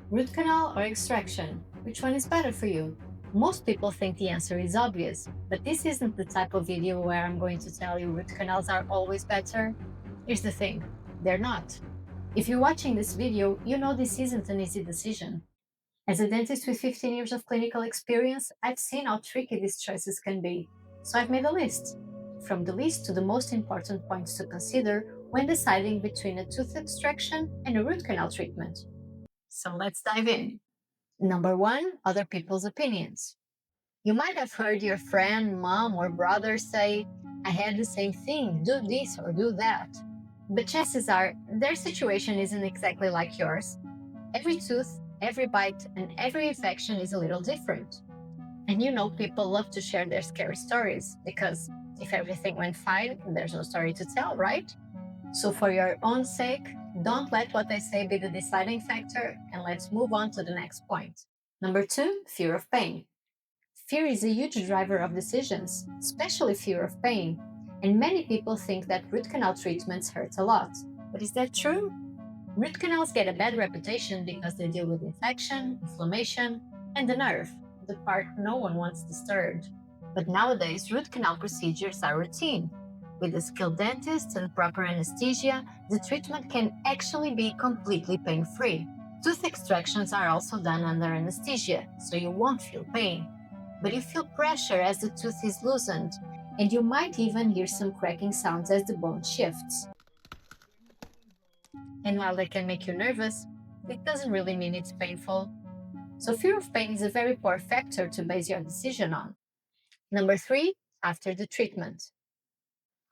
Root canal or extraction? Which one is better for you? Most people think the answer is obvious, but this isn't the type of video where I'm going to tell you root canals are always better. Here's the thing, they're not. If you're watching this video, you know this isn't an easy decision. As a dentist with 15 years of clinical experience, I've seen how tricky these choices can be. So I've made a list. From the list to the most important points to consider when deciding between a tooth extraction and a root canal treatment. So let's dive in. Number one, other people's opinions. You might have heard your friend, mom, or brother say, I had the same thing, do this or do that. But chances are, their situation isn't exactly like yours. Every tooth, every bite, and every infection is a little different. And you know, people love to share their scary stories because if everything went fine, there's no story to tell, right? So, for your own sake, don't let what they say be the deciding factor, and let's move on to the next point. Number two, fear of pain. Fear is a huge driver of decisions, especially fear of pain. And many people think that root canal treatments hurt a lot. But is that true? Root canals get a bad reputation because they deal with infection, inflammation, and the nerve, the part no one wants disturbed. But nowadays, root canal procedures are routine. With a skilled dentist and proper anesthesia, the treatment can actually be completely pain-free. Tooth extractions are also done under anesthesia, so you won't feel pain. But you feel pressure as the tooth is loosened, and you might even hear some cracking sounds as the bone shifts. And while they can make you nervous, it doesn't really mean it's painful. So fear of pain is a very poor factor to base your decision on. Number three, after the treatment.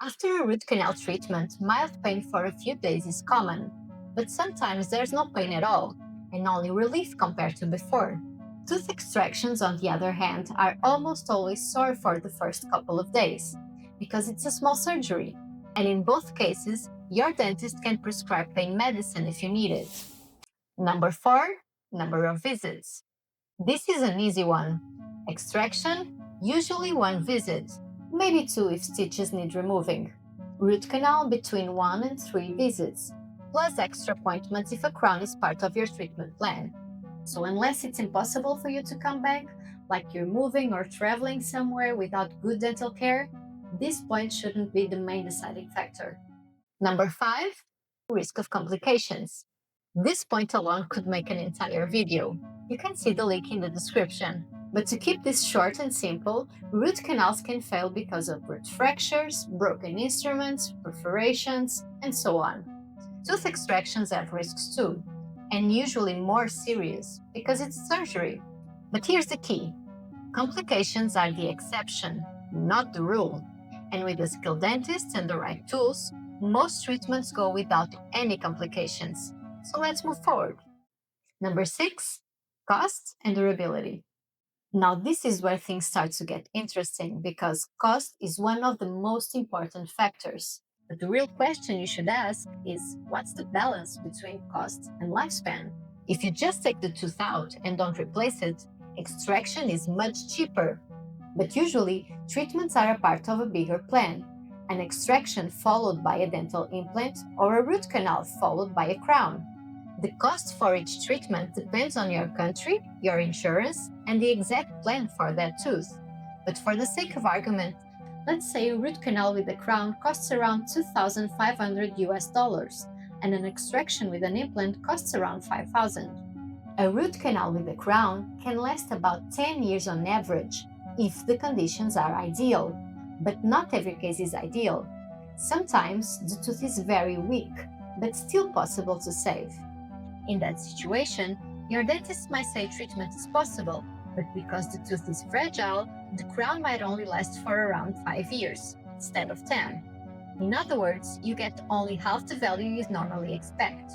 After a root canal treatment, mild pain for a few days is common, but sometimes there's no pain at all, and only relief compared to before. Tooth extractions, on the other hand, are almost always sore for the first couple of days, because it's a small surgery, and in both cases, your dentist can prescribe pain medicine if you need it. Number four, number of visits. This is an easy one. Extraction, usually one visit, maybe two if stitches need removing. Root canal between 1 and 3 visits, plus extra appointments if a crown is part of your treatment plan. So unless it's impossible for you to come back, like you're moving or traveling somewhere without good dental care, this point shouldn't be the main deciding factor. Number five, risk of complications. This point alone could make an entire video. You can see the link in the description. But to keep this short and simple, root canals can fail because of root fractures, broken instruments, perforations, and so on. Tooth extractions have risks too, and usually more serious because it's surgery. But here's the key. Complications are the exception, not the rule. And with a skilled dentist and the right tools, most treatments go without any complications. So let's move forward. Number six, cost and durability. Now, this is where things start to get interesting because cost is one of the most important factors. But the real question you should ask is what's the balance between cost and lifespan? If you just take the tooth out and don't replace it, extraction is much cheaper. But usually, treatments are a part of a bigger plan, an extraction followed by a dental implant or a root canal followed by a crown. The cost for each treatment depends on your country, your insurance, and the exact plan for that tooth. But for the sake of argument, let's say a root canal with a crown costs around $2,500 and an extraction with an implant costs around $5,000. A root canal with a crown can last about 10 years on average if the conditions are ideal, but not every case is ideal. Sometimes the tooth is very weak, but still possible to save. In that situation, your dentist might say treatment is possible, but because the tooth is fragile, the crown might only last for around 5 years instead of 10. In other words, you get only half the value you normally expect.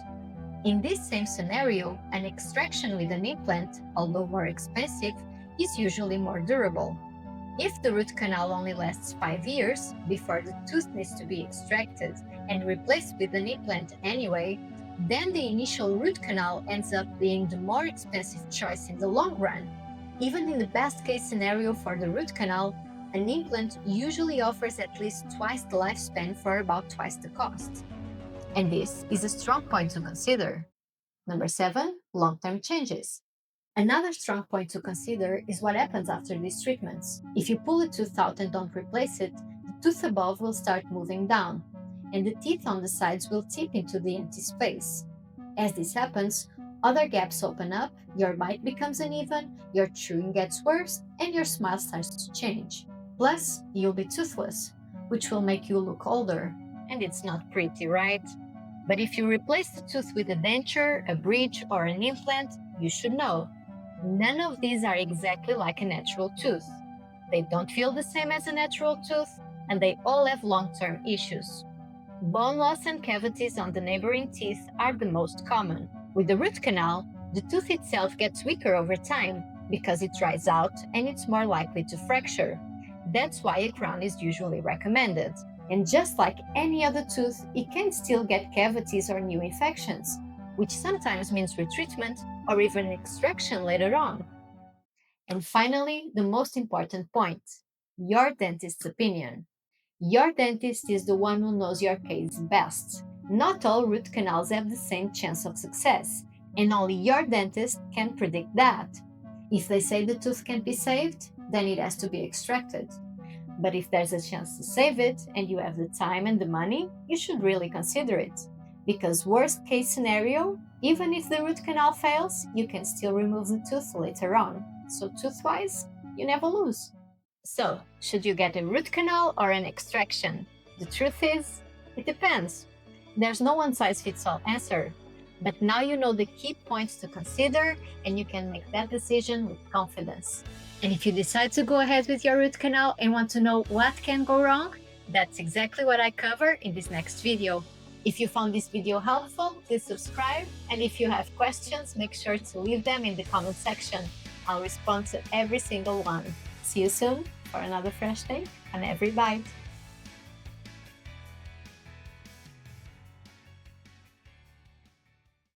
In this same scenario, an extraction with an implant, although more expensive, is usually more durable. If the root canal only lasts 5 years before the tooth needs to be extracted and replaced with an implant anyway, then the initial root canal ends up being the more expensive choice in the long run. Even in the best case scenario for the root canal, an implant usually offers at least twice the lifespan for about twice the cost. And this is a strong point to consider. Number 7, long-term changes. Another strong point to consider is what happens after these treatments. If you pull a tooth out and don't replace it, the tooth above will start moving down, and the teeth on the sides will tip into the empty space. As this happens, other gaps open up, your bite becomes uneven, your chewing gets worse, and your smile starts to change. Plus, you'll be toothless, which will make you look older. And it's not pretty, right? But if you replace the tooth with a denture, a bridge, or an implant, you should know. None of these are exactly like a natural tooth. They don't feel the same as a natural tooth, and they all have long-term issues. Bone loss and cavities on the neighboring teeth are the most common. With the root canal, the tooth itself gets weaker over time because it dries out and it's more likely to fracture. That's why a crown is usually recommended. And just like any other tooth, it can still get cavities or new infections, which sometimes means retreatment or even extraction later on. And finally, the most important point, your dentist's opinion. Your dentist is the one who knows your case best. Not all root canals have the same chance of success, and only your dentist can predict that. If they say the tooth can't be saved, then it has to be extracted. But if there's a chance to save it and you have the time and the money, you should really consider it. Because worst case scenario, even if the root canal fails, you can still remove the tooth later on. So tooth-wise, you never lose. So, should you get a root canal or an extraction? The truth is, it depends. There's no one-size-fits-all answer. But now you know the key points to consider and you can make that decision with confidence. And if you decide to go ahead with your root canal and want to know what can go wrong, that's exactly what I cover in this next video. If you found this video helpful, please subscribe. And if you have questions, make sure to leave them in the comment section. I'll respond to every single one. See you soon for another fresh day on every bite.